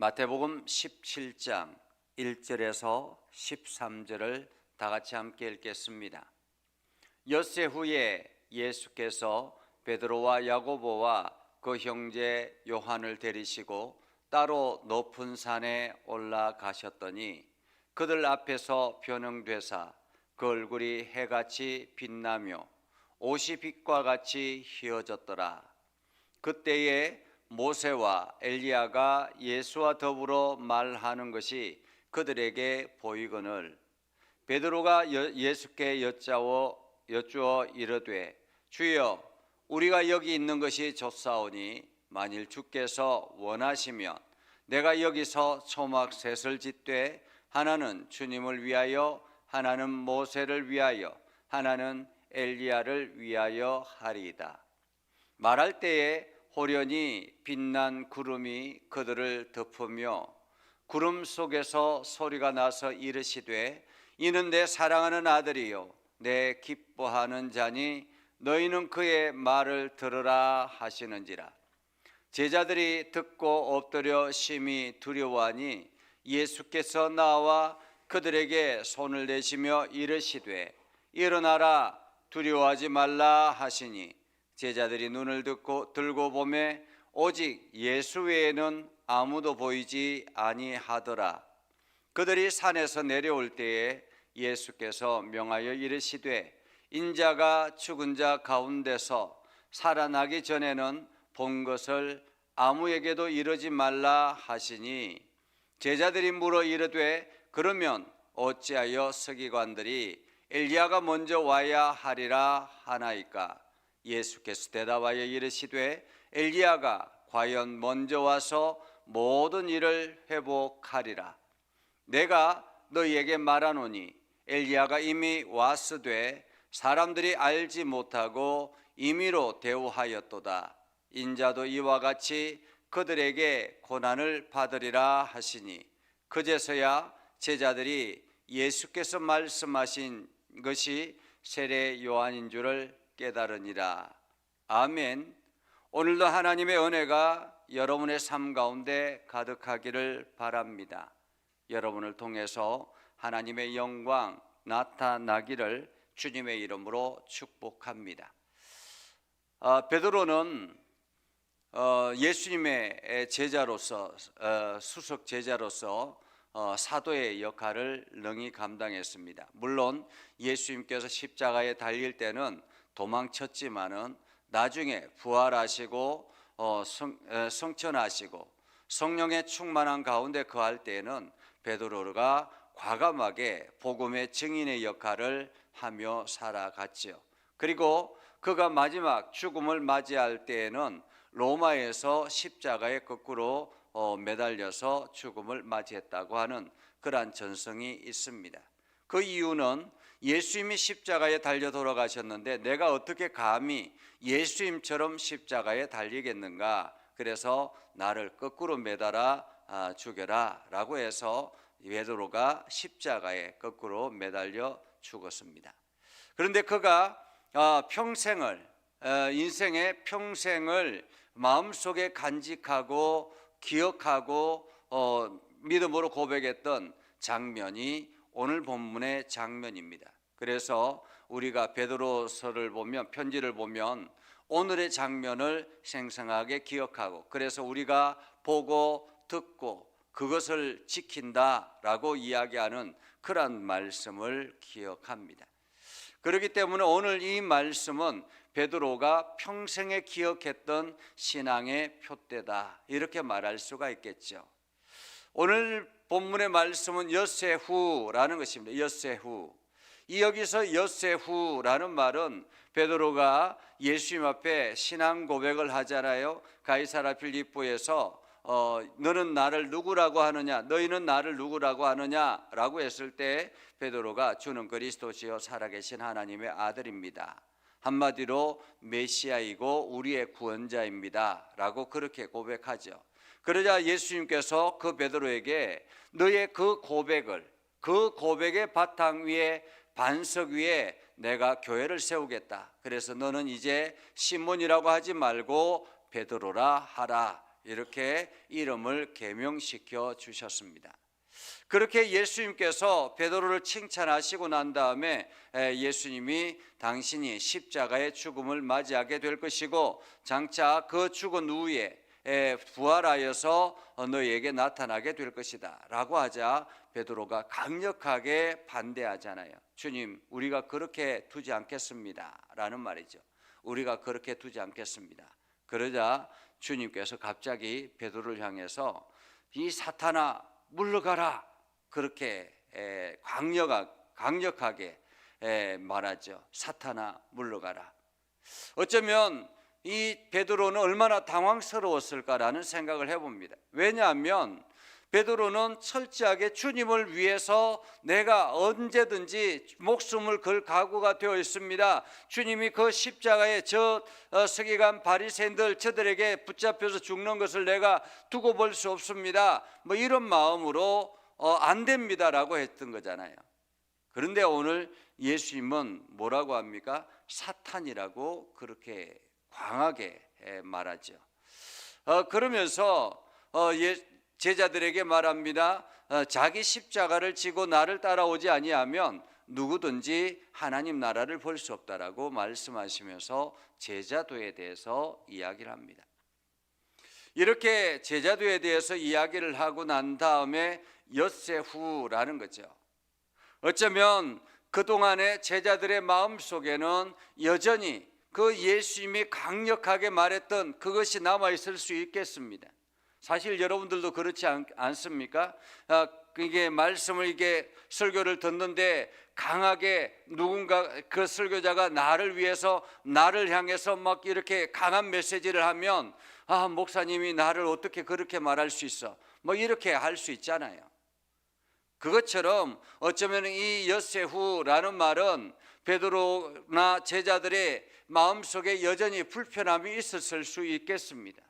마태복음 17장 1절에서 13절을 다 같이 함께 읽겠습니다. 엿새 후에 예수께서 베드로와 야고보와 그 형제 요한을 데리시고 따로 높은 산에 올라가셨더니 그들 앞에서 변형되사 그 얼굴이 해같이 빛나며 옷이 빛과 같이 휘어졌더라. 그때에 모세와 엘리야가 예수와 더불어 말하는 것이 그들에게 보이거늘 베드로가 예수께 여쭈어 이르되 주여 우리가 여기 있는 것이 좋사오니 만일 주께서 원하시면 내가 여기서 초막 셋을 짓되 하나는 주님을 위하여 하나는 모세를 위하여 하나는 엘리야를 위하여 하리이다. 말할 때에 호련히 빛난 구름이 그들을 덮으며 구름 속에서 소리가 나서 이르시되 이는 내 사랑하는 아들이요 내 기뻐하는 자니 너희는 그의 말을 들으라 하시는지라. 제자들이 듣고 엎드려 심히 두려워하니 예수께서 나와 그들에게 손을 내시며 이르시되 일어나라 두려워하지 말라 하시니 제자들이 눈을 들고 보매 오직 예수 외에는 아무도 보이지 아니하더라. 그들이 산에서 내려올 때에 예수께서 명하여 이르시되 인자가 죽은 자 가운데서 살아나기 전에는 본 것을 아무에게도 이르지 말라 하시니 제자들이 물어 이르되 그러면 어찌하여 서기관들이 엘리야가 먼저 와야 하리라 하나이까? 예수께서 대답하여 이르시되 엘리야가 과연 먼저 와서 모든 일을 회복하리라. 내가 너희에게 말하노니 엘리야가 이미 왔으되 사람들이 알지 못하고 임의로 대우하였도다. 인자도 이와 같이 그들에게 고난을 받으리라 하시니 그제서야 제자들이 예수께서 말씀하신 것이 세례 요한인 줄을 깨달으니라. 아멘. 오늘도 하나님의 은혜가 여러분의 삶 가운데 가득하기를 바랍니다. 여러분을 통해서 하나님의 영광 나타나기를 주님의 이름으로 축복합니다. 베드로는 예수님의 제자로서 수석 제자로서 사도의 역할을 능히 감당했습니다. 물론 예수님께서 십자가에 달릴 때는 도망쳤지만은 나중에 부활하시고 성천하시고 성령의 충만한 가운데 거할 때에는 베드로가 과감하게 복음의 증인의 역할을 하며 살아갔지요. 그리고 그가 마지막 죽음을 맞이할 때에는 로마에서 십자가에 거꾸로 매달려서 죽음을 맞이했다고 하는 그러한 전성이 있습니다. 그 이유는 예수님이 십자가에 달려 돌아가셨는데 내가 어떻게 감히 예수님처럼 십자가에 달리겠는가? 그래서 나를 거꾸로 매달아 죽여라 라고 해서 베드로가 십자가에 거꾸로 매달려 죽었습니다. 그런데 그가 인생의 평생을 마음속에 간직하고 기억하고 믿음으로 고백했던 장면이 오늘 본문의 장면입니다. 그래서 우리가 베드로서를 보면 편지를 보면 오늘의 장면을 생생하게 기억하고 그래서 우리가 보고 듣고 그것을 지킨다라고 이야기하는 그러한 말씀을 기억합니다. 그렇기 때문에 오늘 이 말씀은 베드로가 평생에 기억했던 신앙의 표대다 이렇게 말할 수가 있겠죠. 오늘 본문의 말씀은 엿새 후라는 것입니다. 엿새 후. 여기서 엿새 후라는 말은 베드로가 예수님 앞에 신앙 고백을 하잖아요. 가이사랴 필립보에서 너는 나를 누구라고 하느냐, 너희는 나를 누구라고 하느냐라고 했을 때 베드로가 주는 그리스도시요 살아계신 하나님의 아들입니다. 한마디로 메시아이고 우리의 구원자입니다 라고 그렇게 고백하죠. 그러자 예수님께서 그 베드로에게 너의 그 고백의 바탕 위에 반석 위에 내가 교회를 세우겠다. 그래서 너는 이제 시몬이라고 하지 말고 베드로라 하라 이렇게 이름을 계명시켜 주셨습니다. 그렇게 예수님께서 베드로를 칭찬하시고 난 다음에 예수님이 당신이 십자가의 죽음을 맞이하게 될 것이고 장차 그 죽은 후에 부활하여서 너희에게 나타나게 될 것이다 라고 하자 베드로가 강력하게 반대하잖아요. 주님, 우리가 그렇게 두지 않겠습니다 라는 말이죠. 우리가 그렇게 두지 않겠습니다. 그러자 주님께서 갑자기 베드로를 향해서 이 사탄아 물러가라, 그렇게 강력하게 말하죠. 사탄아 물러가라. 어쩌면 이 베드로는 얼마나 당황스러웠을까라는 생각을 해봅니다. 왜냐하면 베드로는 철저하게 주님을 위해서 내가 언제든지 목숨을 걸 각오가 되어 있습니다. 주님이 그 십자가에 저 서기관 바리새인들 저들에게 붙잡혀서 죽는 것을 내가 두고 볼 수 없습니다. 뭐 이런 마음으로 안 됩니다라고 했던 거잖아요. 그런데 오늘 예수님은 뭐라고 합니까? 사탄이라고 그렇게 강하게 말하죠. 그러면서 제자들에게 말합니다. 자기 십자가를 지고 나를 따라오지 아니하면 누구든지 하나님 나라를 볼 수 없다라고 말씀하시면서 제자도에 대해서 이야기를 합니다. 이렇게 제자도에 대해서 이야기를 하고 난 다음에 엿새 후라는 거죠. 어쩌면 그동안의 제자들의 마음속에는 여전히 그 예수님이 강력하게 말했던 그것이 남아있을 수 있겠습니다. 사실 여러분들도 그렇지 않습니까? 이게 말씀을 이게 설교를 듣는데 강하게 누군가 그 설교자가 나를 위해서 나를 향해서 막 이렇게 강한 메시지를 하면 목사님이 나를 어떻게 그렇게 말할 수 있어? 뭐 이렇게 할 수 있잖아요. 그것처럼 어쩌면 이 엿새 후라는 말은 베드로나 제자들의 마음속에 여전히 불편함이 있었을 수 있겠습니다.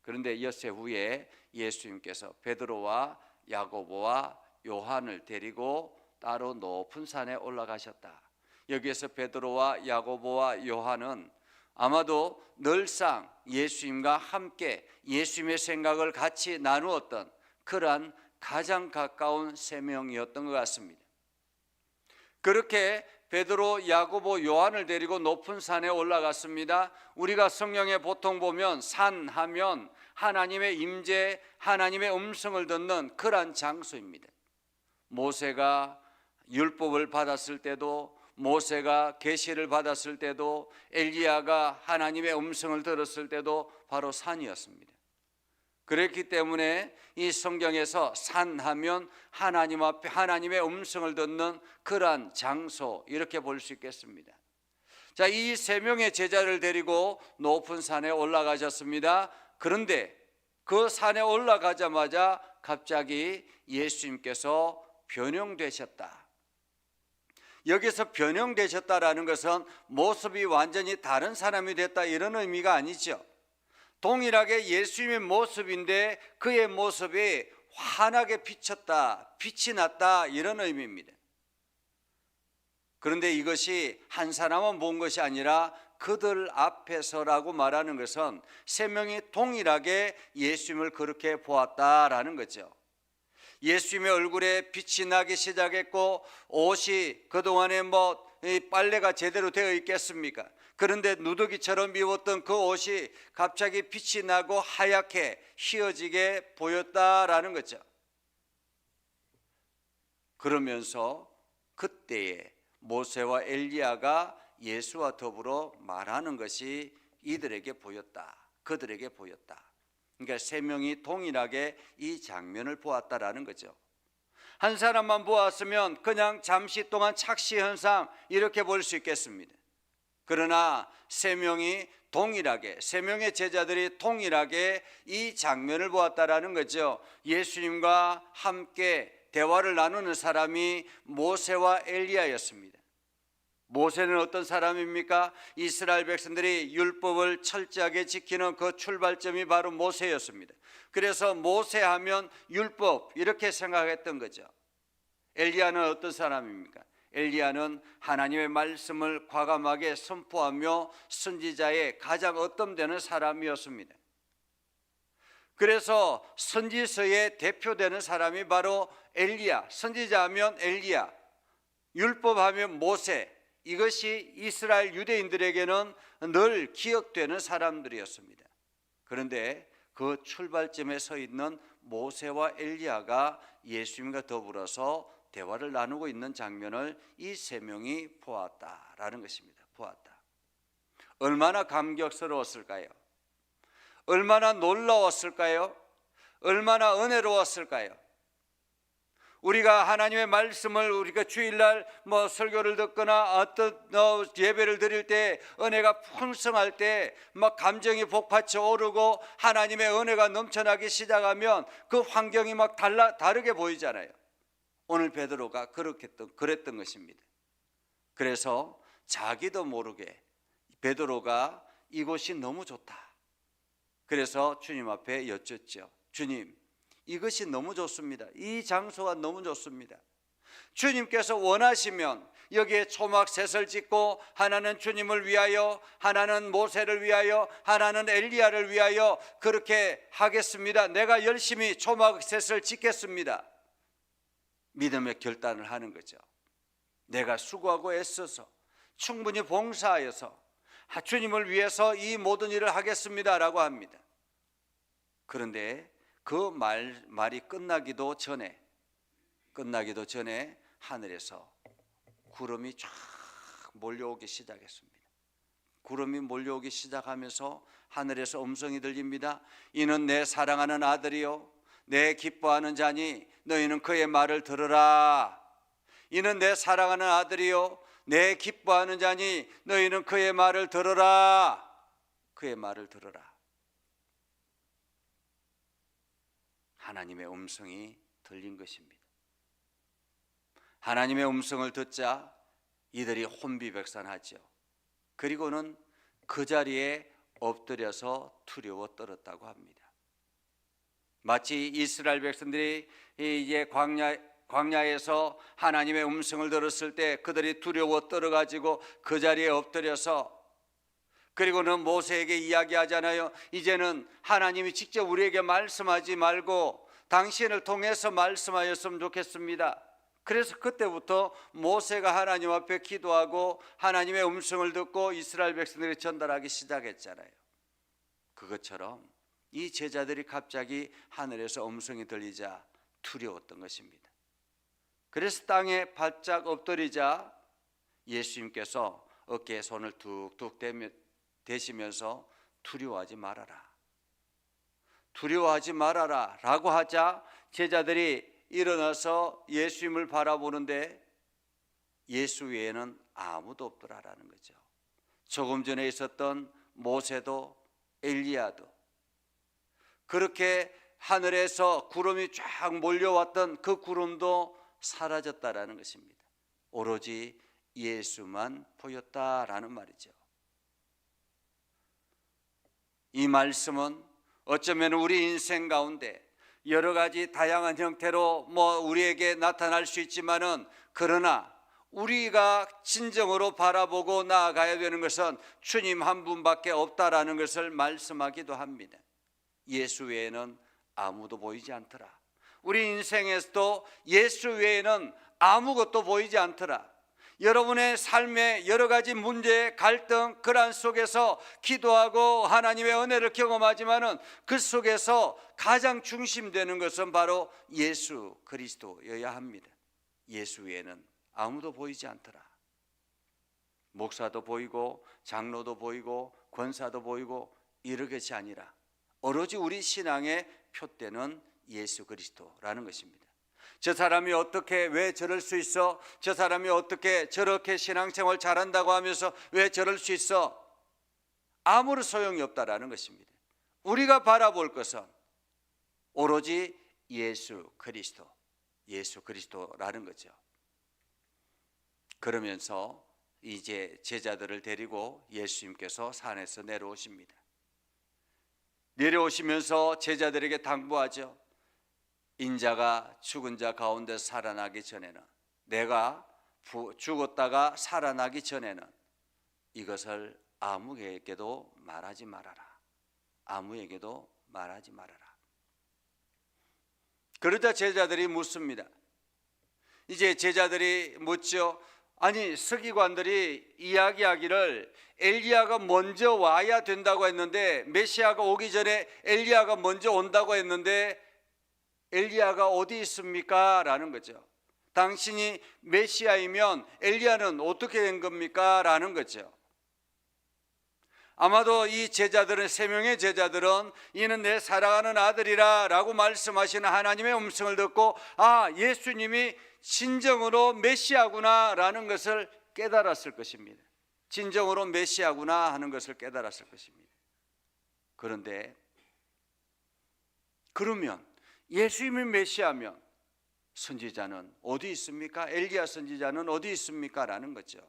그런데 엿새 후에 예수님께서 베드로와 야고보와 요한을 데리고 따로 높은 산에 올라가셨다. 여기에서 베드로와 야고보와 요한은 아마도 늘상 예수님과 함께 예수님의 생각을 같이 나누었던 그러한 가장 가까운 세 명이었던 것 같습니다. 그렇게 베드로, 야고보, 요한을 데리고 높은 산에 올라갔습니다. 우리가 성경에 보통 보면 산 하면 하나님의 임재, 하나님의 음성을 듣는 그러한 장소입니다. 모세가 율법을 받았을 때도, 모세가 계시를 받았을 때도, 엘리야가 하나님의 음성을 들었을 때도 바로 산이었습니다. 그렇기 때문에 이 성경에서 산하면 하나님 앞에 하나님의 음성을 듣는 그러한 장소, 이렇게 볼 수 있겠습니다. 자, 이 세 명의 제자를 데리고 높은 산에 올라가셨습니다. 그런데 그 산에 올라가자마자 갑자기 예수님께서 변형되셨다. 여기서 변형되셨다라는 것은 모습이 완전히 다른 사람이 됐다 이런 의미가 아니죠. 동일하게 예수님의 모습인데 그의 모습이 환하게 비쳤다, 빛이 났다 이런 의미입니다. 그런데 이것이 한 사람은 본 것이 아니라 그들 앞에서라고 말하는 것은 세 명이 동일하게 예수님을 그렇게 보았다라는 거죠. 예수님의 얼굴에 빛이 나기 시작했고 옷이 그동안에 빨래가 제대로 되어 있겠습니까? 그런데 누더기처럼 입었던 그 옷이 갑자기 빛이 나고 하얗게 휘어지게 보였다라는 거죠. 그러면서 그때에 모세와 엘리야가 예수와 더불어 말하는 것이 이들에게 보였다, 그들에게 보였다. 그러니까 세 명이 동일하게 이 장면을 보았다라는 거죠. 한 사람만 보았으면 그냥 잠시 동안 착시 현상 이렇게 볼 수 있겠습니다. 그러나 세 명이 동일하게, 세 명의 제자들이 동일하게 이 장면을 보았다라는 거죠. 예수님과 함께 대화를 나누는 사람이 모세와 엘리야였습니다. 모세는 어떤 사람입니까? 이스라엘 백성들이 율법을 철저하게 지키는 그 출발점이 바로 모세였습니다. 그래서 모세하면 율법 이렇게 생각했던 거죠. 엘리야는 어떤 사람입니까? 엘리야는 하나님의 말씀을 과감하게 선포하며 선지자의 가장 어뜸되는 사람이었습니다. 그래서 선지서의 대표되는 사람이 바로 엘리야, 선지자하면 엘리야, 율법하면 모세, 이것이 이스라엘 유대인들에게는 늘 기억되는 사람들이었습니다. 그런데 그 출발점에 서 있는 모세와 엘리야가 예수님과 더불어서 대화를 나누고 있는 장면을 이 세 명이 보았다라는 것입니다. 보았다. 얼마나 감격스러웠을까요? 얼마나 놀라웠을까요? 얼마나 은혜로웠을까요? 우리가 하나님의 말씀을 우리가 주일날 설교를 듣거나 어떤 예배를 드릴 때 은혜가 풍성할 때 막 감정이 복받쳐 오르고 하나님의 은혜가 넘쳐나기 시작하면 그 환경이 막 다르게 보이잖아요. 오늘 베드로가 그랬던 것입니다. 그래서 자기도 모르게 베드로가 이곳이 너무 좋다. 그래서 주님 앞에 여쭙죠. 주님, 이것이 너무 좋습니다. 이 장소가 너무 좋습니다. 주님께서 원하시면 여기에 초막셋을 짓고 하나는 주님을 위하여, 하나는 모세를 위하여, 하나는 엘리야를 위하여 그렇게 하겠습니다. 내가 열심히 초막셋을 짓겠습니다. 믿음의 결단을 하는 거죠. 내가 수고하고 애써서 충분히 봉사하여서 주님을 위해서 이 모든 일을 하겠습니다라고 합니다. 그런데 그 말이 끝나기도 전에 하늘에서 구름이 쫙 몰려오기 시작했습니다. 구름이 몰려오기 시작하면서 하늘에서 음성이 들립니다. 이는 내 사랑하는 아들이요 내 기뻐하는 자니 너희는 그의 말을 들으라. 이는 내 사랑하는 아들이요 내 기뻐하는 자니 너희는 그의 말을 들으라. 그의 말을 들으라. 하나님의 음성이 들린 것입니다. 하나님의 음성을 듣자 이들이 혼비백산하죠. 그리고는 그 자리에 엎드려서 두려워 떨었다고 합니다. 마치 이스라엘 백성들이 이제 광야에서 하나님의 음성을 들었을 때 그들이 두려워 떨어가지고 그 자리에 엎드려서, 그리고는 모세에게 이야기하잖아요. 이제는 하나님이 직접 우리에게 말씀하지 말고 당신을 통해서 말씀하였으면 좋겠습니다. 그래서 그때부터 모세가 하나님 앞에 기도하고 하나님의 음성을 듣고 이스라엘 백성들이 전달하기 시작했잖아요. 그것처럼 이 제자들이 갑자기 하늘에서 음성이 들리자 두려웠던 것입니다. 그래서 땅에 바짝 엎드리자 예수님께서 어깨에 손을 툭툭 대시면서 두려워하지 말아라, 두려워하지 말아라 라고 하자 제자들이 일어나서 예수님을 바라보는데 예수 외에는 아무도 없더라라는 거죠. 조금 전에 있었던 모세도 엘리야도, 그렇게 하늘에서 구름이 쫙 몰려왔던 그 구름도 사라졌다라는 것입니다. 오로지 예수만 보였다라는 말이죠. 이 말씀은 어쩌면 우리 인생 가운데 여러 가지 다양한 형태로 우리에게 나타날 수 있지만은, 그러나 우리가 진정으로 바라보고 나아가야 되는 것은 주님 한 분밖에 없다라는 것을 말씀하기도 합니다. 예수 외에는 아무도 보이지 않더라. 우리 인생에서도 예수 외에는 아무것도 보이지 않더라. 여러분의 삶의 여러 가지 문제, 갈등, 그러한 속에서 기도하고 하나님의 은혜를 경험하지만은 그 속에서 가장 중심되는 것은 바로 예수 그리스도여야 합니다. 예수 외에는 아무도 보이지 않더라. 목사도 보이고 장로도 보이고 권사도 보이고 이런 것이 아니라 오로지 우리 신앙의 표대는 예수 그리스도라는 것입니다. 저 사람이 어떻게 왜 저럴 수 있어? 저 사람이 어떻게 저렇게 신앙생활 잘한다고 하면서 왜 저럴 수 있어? 아무런 소용이 없다라는 것입니다. 우리가 바라볼 것은 오로지 예수 그리스도라는 거죠. 그러면서 이제 제자들을 데리고 예수님께서 산에서 내려오십니다. 내려오시면서 제자들에게 당부하죠. 인자가 죽은 자 가운데 살아나기 전에는, 내가 죽었다가 살아나기 전에는 이것을 아무에게도 말하지 말아라. 아무에게도 말하지 말아라. 그러자 제자들이 묻습니다. 이제 제자들이 묻죠. 아니, 서기관들이 이야기하기를 엘리야가 먼저 와야 된다고 했는데, 메시아가 오기 전에 엘리야가 먼저 온다고 했는데 엘리야가 어디 있습니까? 라는 거죠. 당신이 메시아이면 엘리야는 어떻게 된 겁니까? 라는 거죠. 아마도 이 제자들은, 3명의 제자들은 이는 내 사랑하는 아들이라 라고 말씀하시는 하나님의 음성을 듣고, 아, 예수님이 진정으로 메시아구나 라는 것을 깨달았을 것입니다. 진정으로 메시아구나 하는 것을 깨달았을 것입니다. 그런데 그러면 예수님이 메시아면 선지자는 어디 있습니까? 엘리야 선지자는 어디 있습니까? 라는 거죠.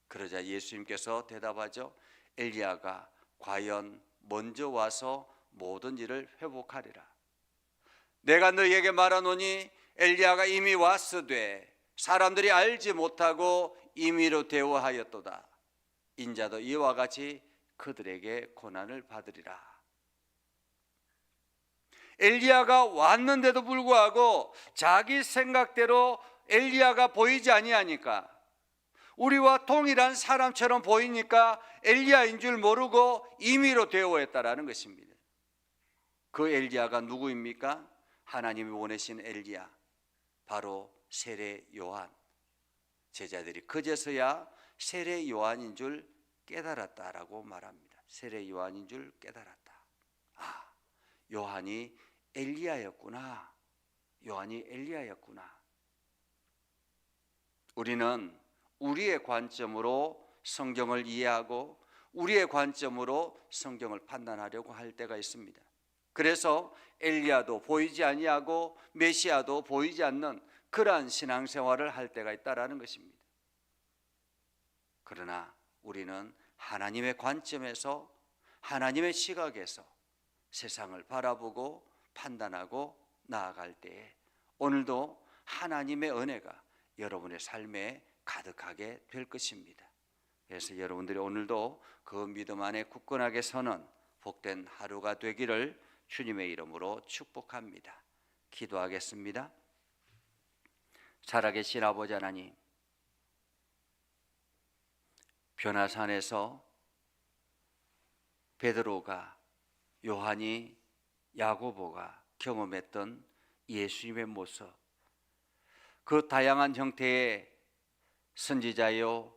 그러자 예수님께서 대답하죠. 엘리야가 과연 먼저 와서 모든 일을 회복하리라. 내가 너희에게 말하노니 엘리야가 이미 왔으되 사람들이 알지 못하고 임의로 대우하였도다. 인자도 이와 같이 그들에게 고난을 받으리라. 엘리야가 왔는데도 불구하고 자기 생각대로 엘리야가 보이지 아니하니까, 우리와 동일한 사람처럼 보이니까 엘리야인 줄 모르고 임의로 대우했다라는 것입니다. 그 엘리야가 누구입니까? 하나님이 보내신 엘리야, 바로 세례 요한. 제자들이 그제서야 세례 요한인 줄 깨달았다라고 말합니다. 세례 요한인 줄 깨달았다. 아, 요한이 엘리야였구나. 요한이 엘리야였구나. 우리는 우리의 관점으로 성경을 이해하고 우리의 관점으로 성경을 판단하려고 할 때가 있습니다. 그래서 엘리야도 보이지 아니하고 메시아도 보이지 않는 그러한 신앙생활을 할 때가 있다라는 것입니다. 그러나 우리는 하나님의 관점에서, 하나님의 시각에서 세상을 바라보고 판단하고 나아갈 때에 오늘도 하나님의 은혜가 여러분의 삶에 가득하게 될 것입니다. 그래서 여러분들이 오늘도 그 믿음 안에 굳건하게 서는 복된 하루가 되기를 주님의 이름으로 축복합니다. 기도하겠습니다. 살아계신 아버지 하나님, 변화산에서 베드로가, 요한이, 야고보가 경험했던 예수님의 모습, 그 다양한 형태의 선지자요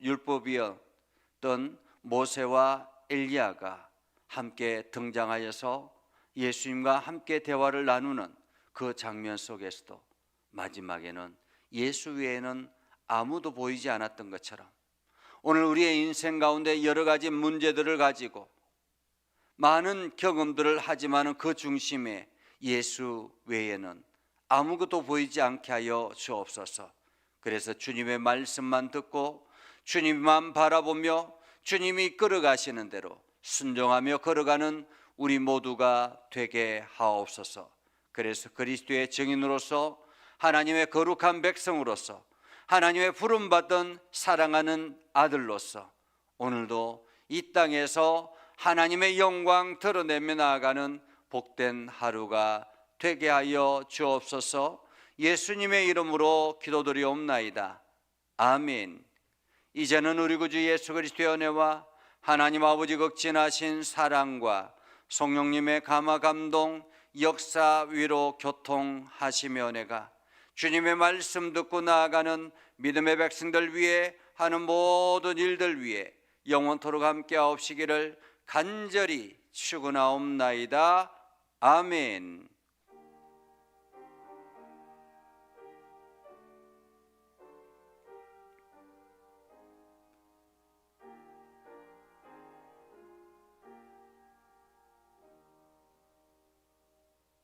율법이었던 모세와 엘리야가 함께 등장하여서 예수님과 함께 대화를 나누는 그 장면 속에서도 마지막에는 예수 외에는 아무도 보이지 않았던 것처럼 오늘 우리의 인생 가운데 여러 가지 문제들을 가지고 많은 경험들을 하지만 그 중심에 예수 외에는 아무것도 보이지 않게 하여 주옵소서. 그래서 주님의 말씀만 듣고 주님만 바라보며 주님이 이끌어가시는 대로 순종하며 걸어가는 우리 모두가 되게 하옵소서. 그래서 그리스도의 증인으로서, 하나님의 거룩한 백성으로서, 하나님의 부름받은 사랑하는 아들로서 오늘도 이 땅에서 하나님의 영광 드러내며 나아가는 복된 하루가 되게 하여 주옵소서. 예수님의 이름으로 기도드리옵나이다. 아멘. 이제는 우리 구주 예수 그리스도의 은혜와 하나님 아버지 극진하신 사랑과 성령님의 감화 감동 역사 위로 교통하시며 은혜가 주님의 말씀 듣고 나아가는 믿음의 백성들 위해 하는 모든 일들 위해 영원토록 함께하옵시기를 간절히 축원하옵나이다. 아멘.